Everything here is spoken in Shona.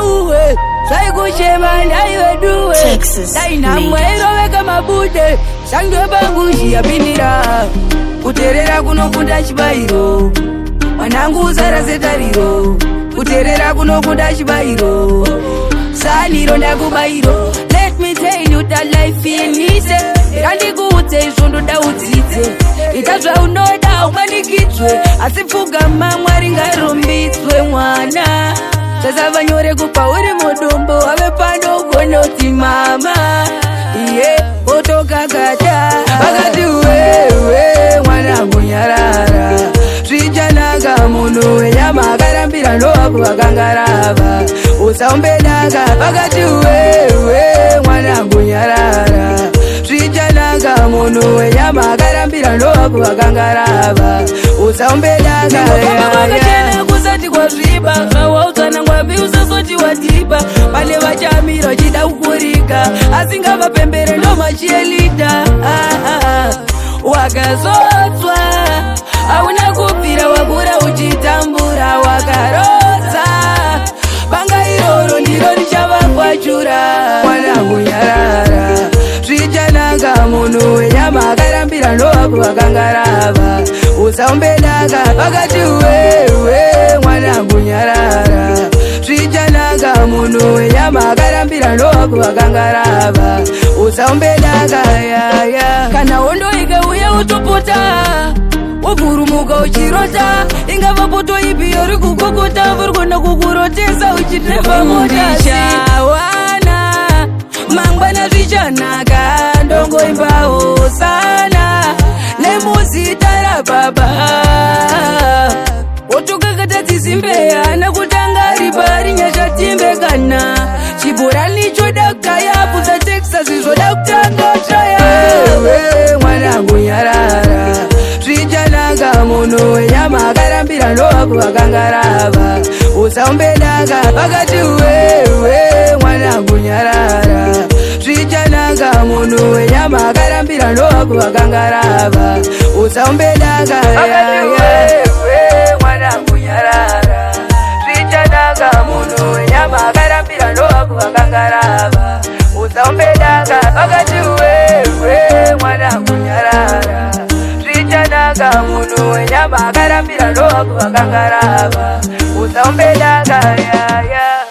uwe saikushema ndaiwe duwe dainamwero weka mabude sangwe bangushi yapindira kuterera kunokunda chibairo mwanangu uzara zetariro kuterera kunokunda chibairo saniro ndakubairo. Let me tell you that life inise randikuudze izvondo daudzidze itazva unoda umanikidzwe asifuga mamwari ngarumbidzwe mwana zvasava nyore kupa uri mudombo ave pano ugonoti mama iye otokakata vakati wewe mwanangu nyarara zvichanaka munhu wenyama akarambira ndovapo vakangarava usaombedaka vakati wewe mwanangu nyarara zvichanaka munhu wenyama akarambira ndovapo vakangarava usaombedaka kusati kwazviba zvawaudzana ngwambi usazoti watiba pane vachamira uchida kukurika asingavapembere ndomachielita wakazotswa hauna kubvira wakura uchitambura wakarodza banga iroro ndiro richavakwachura mwanangu nyarara zvichanaka munhu wenyama akarambira ndovapo vakangarava usaombedaka vakati wewe mwanangu nyarara zvichanaka munhu wenyama akarambira ndovapo vakangarava usaombedaka yaya kana hondo ikauya utopota wovhurumuka uchirota ingava poto ipi yori kukokota vorikona kukurotesa uchidreva motashawana mangwana zvichanaka ndongoimbawo sana nemuzita rababa wotokakata dzizimbeya nekutanga ripari nyashatimbe kana chibhorani choda kukaya bvudza texas zvoda kutanga traya wewe mwanangu nyarara zvichanaka munhu wenyama akarambira ndovapo vakangarava usaombedaka vakati wewe mwanangu nyarara zvichanaka munhu wenyama akarambira ndovapo vakangarava usaombedaka mwanangu nyarara zvichanaka munhu wenyama akarambira ndovapo vakangarava usaombedaka vakati wewe mwanangu nyarara zvichanaka munhu wenyama akarambira ndovapo vakangarava usaombedaka yaya